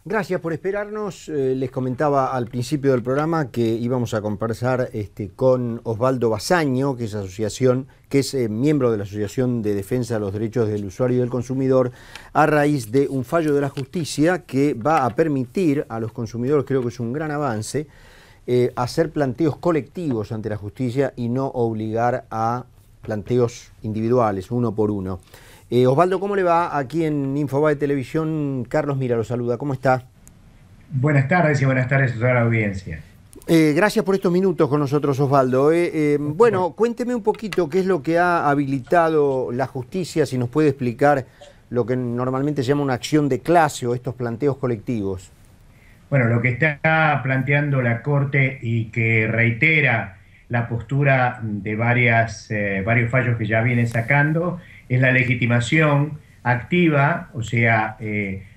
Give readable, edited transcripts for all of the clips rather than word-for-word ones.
Gracias por esperarnos. Les comentaba al principio del programa que íbamos a conversar con Osvaldo Basaño, que es miembro de la Asociación de Defensa de los Derechos del Usuario y del Consumidor, a raíz de un fallo de la justicia que va a permitir a los consumidores, creo que es un gran avance, hacer planteos colectivos ante la justicia y no obligar a planteos individuales, uno por uno. Osvaldo, ¿cómo le va? Aquí en Infobae Televisión, Carlos Mira lo saluda. ¿Cómo está? Buenas tardes y buenas tardes a toda la audiencia. Gracias por estos minutos con nosotros, Osvaldo. Bueno, cuénteme un poquito qué es lo que ha habilitado la justicia, si nos puede explicar lo que normalmente se llama una acción de clase o estos planteos colectivos. Bueno, lo que está planteando la Corte y que reitera la postura de varios fallos que ya viene sacando es la legitimación activa, o sea,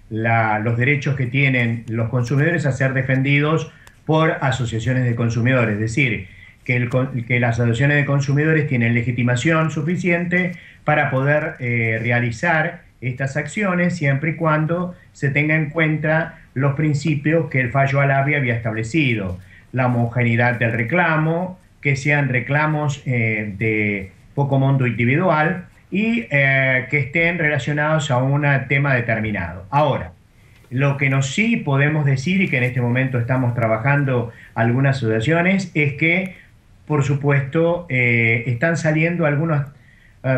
los derechos que tienen los consumidores a ser defendidos por asociaciones de consumidores. Es decir, que las asociaciones de consumidores tienen legitimación suficiente para poder realizar estas acciones siempre y cuando se tenga en cuenta los principios que el fallo Alavi había establecido: la homogeneidad del reclamo, que sean reclamos de poco monto individual y que estén relacionados a un tema determinado. Ahora, lo que sí podemos decir, y que en este momento estamos trabajando algunas asociaciones, es que, por supuesto, están saliendo algunos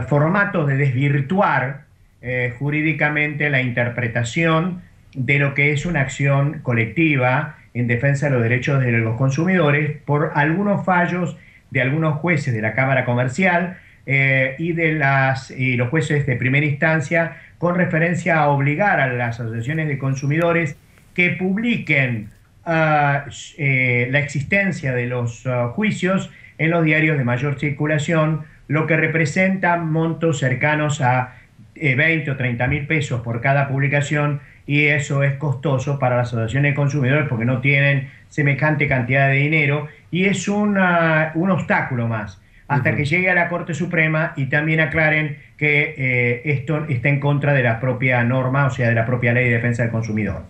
formatos de desvirtuar jurídicamente la interpretación de lo que es una acción colectiva en defensa de los derechos de los consumidores por algunos fallos de algunos jueces de la Cámara Comercial y los jueces de primera instancia, con referencia a obligar a las asociaciones de consumidores que publiquen la existencia de los juicios en los diarios de mayor circulación, lo que representa montos cercanos a 20 o 30 mil pesos por cada publicación, y eso es costoso para las asociaciones de consumidores porque no tienen semejante cantidad de dinero, y es un obstáculo más hasta que llegue a la Corte Suprema y también aclaren que esto está en contra de la propia norma, o sea, de la propia Ley de Defensa del Consumidor.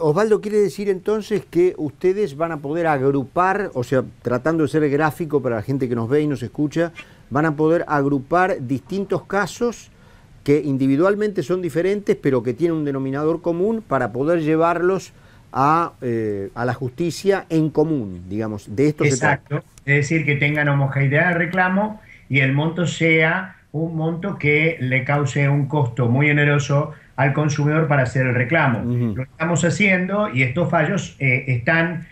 Osvaldo, ¿quiere decir entonces que ustedes van a poder agrupar, o sea, tratando de ser gráfico para la gente que nos ve y nos escucha, van a poder agrupar distintos casos que individualmente son diferentes, pero que tienen un denominador común para poder llevarlos a la justicia en común, digamos? De esto se trata. Exacto, es decir, que tengan homogeneidad de reclamo y el monto sea un monto que le cause un costo muy oneroso al consumidor para hacer el reclamo. Lo estamos haciendo y estos fallos están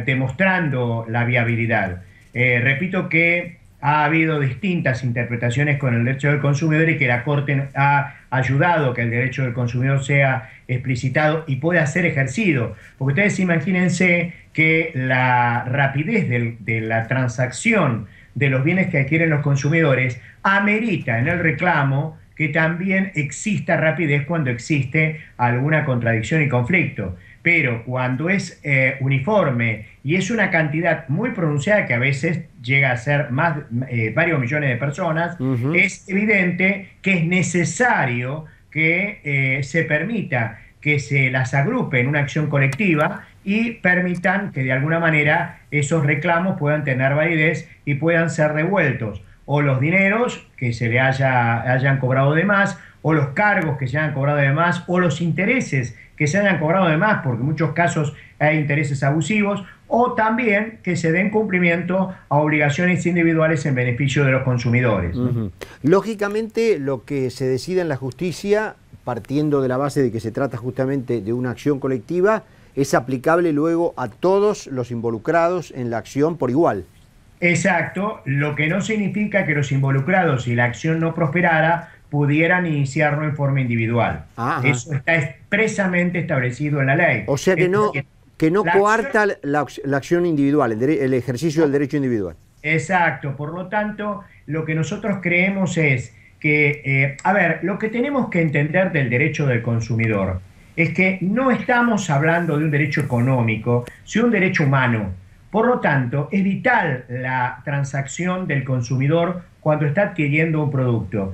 demostrando la viabilidad. Repito que ha habido distintas interpretaciones con el derecho del consumidor y que la Corte ha ayudado a que el derecho del consumidor sea explicitado y pueda ser ejercido. Porque ustedes imagínense que la rapidez de la transacción de los bienes que adquieren los consumidores amerita en el reclamo que también exista rapidez cuando existe alguna contradicción y conflicto. Pero cuando es uniforme y es una cantidad muy pronunciada, que a veces llega a ser varios millones de personas, es evidente que es necesario que se permita que se las agrupe en una acción colectiva y permitan que de alguna manera esos reclamos puedan tener validez y puedan ser devueltos, o los dineros que se le hayan cobrado de más, o los cargos que se hayan cobrado de más, o los intereses que se hayan cobrado de más, porque en muchos casos hay intereses abusivos, o también que se den cumplimiento a obligaciones individuales en beneficio de los consumidores, ¿no? Lógicamente, lo que se decida en la justicia, partiendo de la base de que se trata justamente de una acción colectiva, es aplicable luego a todos los involucrados en la acción por igual. Exacto, lo que no significa que los involucrados, si la acción no prosperara, pudieran iniciarlo en forma individual. Ajá. Eso está expresamente establecido en la ley. O sea que no coarta la acción individual, el ejercicio del derecho individual. Exacto, por lo tanto, lo que nosotros creemos es que, lo que tenemos que entender del derecho del consumidor es que no estamos hablando de un derecho económico, sino un derecho humano. Por lo tanto, es vital la transacción del consumidor cuando está adquiriendo un producto.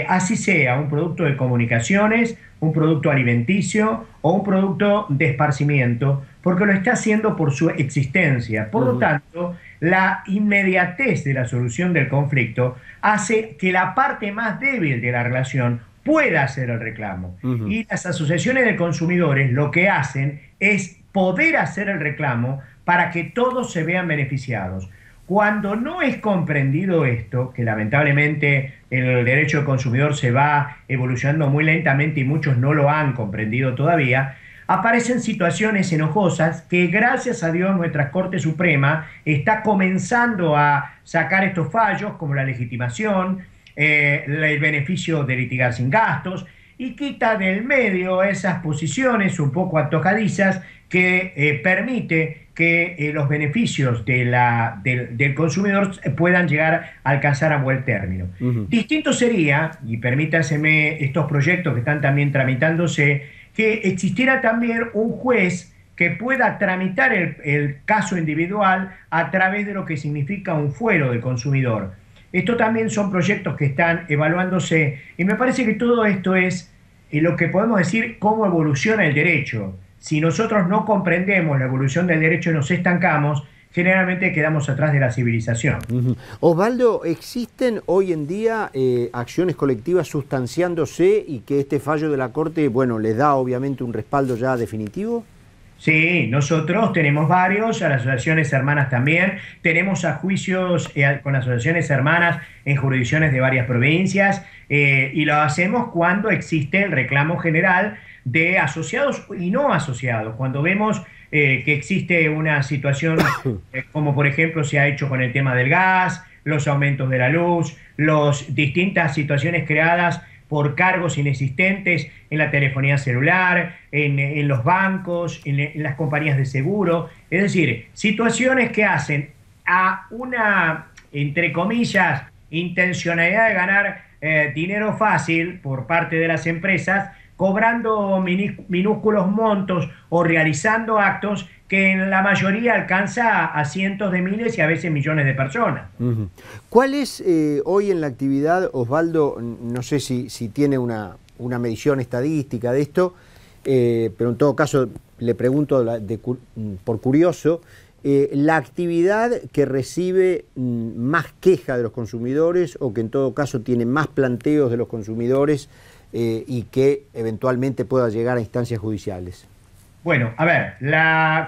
así sea un producto de comunicaciones, un producto alimenticio o un producto de esparcimiento, porque lo está haciendo por su existencia. Por lo tanto, la inmediatez de la solución del conflicto hace que la parte más débil de la relación pueda hacer el reclamo. Y las asociaciones de consumidores lo que hacen es poder hacer el reclamo para que todos se vean beneficiados. Cuando no es comprendido esto, que lamentablemente el derecho del consumidor se va evolucionando muy lentamente y muchos no lo han comprendido todavía, aparecen situaciones enojosas que gracias a Dios nuestra Corte Suprema está comenzando a sacar estos fallos como la legitimación, el beneficio de litigar sin gastos, y quita del medio esas posiciones un poco antojadizas que permite que los beneficios del consumidor puedan llegar a alcanzar a buen término. Distinto sería, y permítaseme estos proyectos que están también tramitándose, que existiera también un juez que pueda tramitar el caso individual a través de lo que significa un fuero del consumidor. Esto también son proyectos que están evaluándose y me parece que todo esto es lo que podemos decir cómo evoluciona el derecho. Si nosotros no comprendemos la evolución del derecho y nos estancamos, generalmente quedamos atrás de la civilización. Osvaldo, ¿existen hoy en día acciones colectivas sustanciándose y que este fallo de la Corte, bueno, les da obviamente un respaldo ya definitivo? Sí, nosotros tenemos varios, a las asociaciones hermanas también, tenemos a juicios con asociaciones hermanas en jurisdicciones de varias provincias y lo hacemos cuando existe el reclamo general de asociados y no asociados, cuando vemos que existe una situación como por ejemplo se ha hecho con el tema del gas, los aumentos de la luz, las distintas situaciones creadas por cargos inexistentes en la telefonía celular, en los bancos, en las compañías de seguro. Es decir, situaciones que hacen a una, entre comillas, intencionalidad de ganar dinero fácil por parte de las empresas, cobrando minúsculos montos o realizando actos que en la mayoría alcanza a cientos de miles y a veces millones de personas. ¿Cuál es hoy en la actividad, Osvaldo, no sé si tiene una medición estadística de esto, pero en todo caso le pregunto por curioso, la actividad que recibe más queja de los consumidores o que en todo caso tiene más planteos de los consumidores y que eventualmente pueda llegar a instancias judiciales? Bueno, a ver,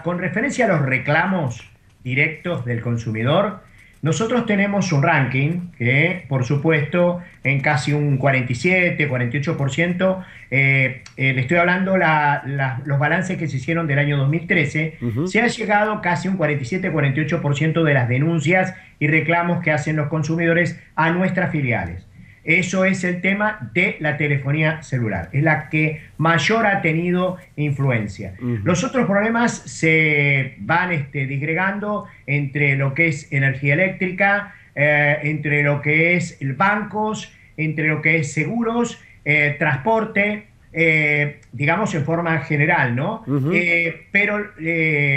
con referencia a los reclamos directos del consumidor, nosotros tenemos un ranking que, por supuesto, en casi un 47, 48%, le estoy hablando los balances que se hicieron del año 2013, se ha llegado casi un 47, 48% de las denuncias y reclamos que hacen los consumidores a nuestras filiales. Eso es el tema de la telefonía celular, es la que mayor ha tenido influencia. Los otros problemas se van disgregando entre lo que es energía eléctrica, entre lo que es bancos, entre lo que es seguros, transporte, digamos en forma general, ¿no? Pero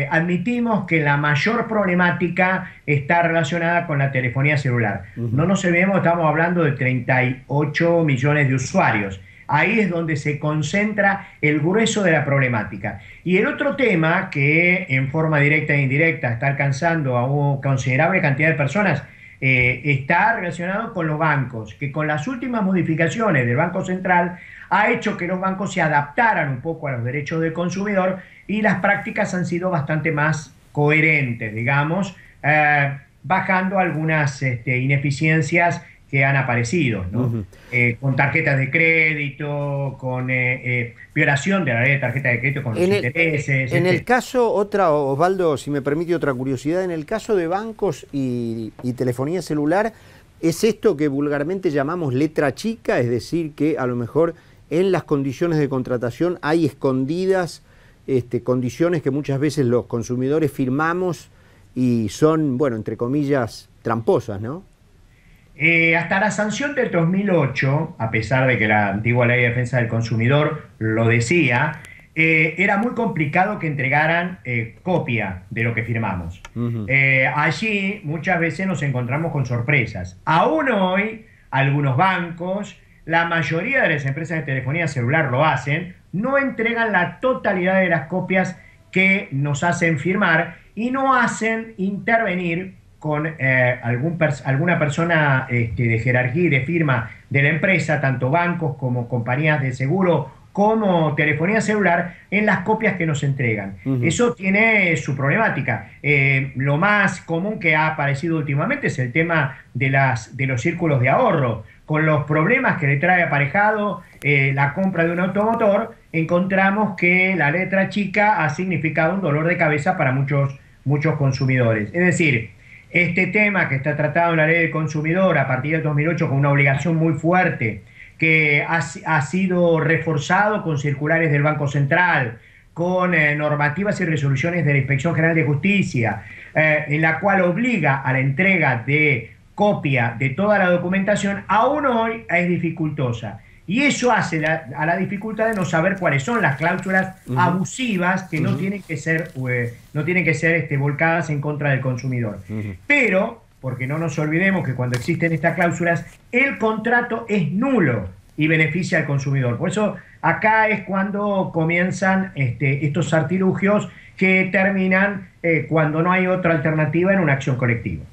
admitimos que la mayor problemática está relacionada con la telefonía celular. No nos olvidemos, estamos hablando de 38 millones de usuarios. Ahí es donde se concentra el grueso de la problemática. Y el otro tema que en forma directa e indirecta está alcanzando a una considerable cantidad de personas está relacionado con los bancos, que con las últimas modificaciones del Banco Central ha hecho que los bancos se adaptaran un poco a los derechos del consumidor y las prácticas han sido bastante más coherentes, digamos, bajando algunas ineficiencias que han aparecido, ¿no? Con tarjetas de crédito, con violación de la ley de tarjeta de crédito con los intereses. En el caso, Osvaldo, si me permite otra curiosidad, en el caso de bancos y telefonía celular, ¿es esto que vulgarmente llamamos letra chica? Es decir, que a lo mejor en las condiciones de contratación hay escondidas condiciones que muchas veces los consumidores firmamos y son, bueno, entre comillas, tramposas, ¿no? Hasta la sanción del 2008, a pesar de que la antigua Ley de Defensa del Consumidor lo decía, era muy complicado que entregaran copia de lo que firmamos. Allí muchas veces nos encontramos con sorpresas. Aún hoy, algunos bancos la mayoría de las empresas de telefonía celular lo hacen, no entregan la totalidad de las copias que nos hacen firmar y no hacen intervenir con alguna persona de jerarquía y de firma de la empresa, tanto bancos como compañías de seguro como telefonía celular, en las copias que nos entregan. Eso tiene su problemática. Lo más común que ha aparecido últimamente es el tema de los círculos de ahorro. Con los problemas que le trae aparejado la compra de un automotor, encontramos que la letra chica ha significado un dolor de cabeza para muchos consumidores. Es decir, este tema que está tratado en la ley del consumidor a partir del 2008 con una obligación muy fuerte, que ha sido reforzado con circulares del Banco Central, con normativas y resoluciones de la Inspección General de Justicia, en la cual obliga a la entrega de copia de toda la documentación, aún hoy es dificultosa. Y eso hace a la dificultad de no saber cuáles son las cláusulas abusivas que no tienen que ser, volcadas en contra del consumidor. Pero, porque no nos olvidemos que cuando existen estas cláusulas, el contrato es nulo y beneficia al consumidor. Por eso acá es cuando comienzan estos artilugios que terminan cuando no hay otra alternativa en una acción colectiva.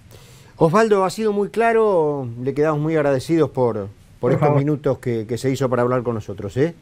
Osvaldo, ha sido muy claro, le quedamos muy agradecidos por estos favor. minutos que se hizo para hablar con nosotros, ¿eh?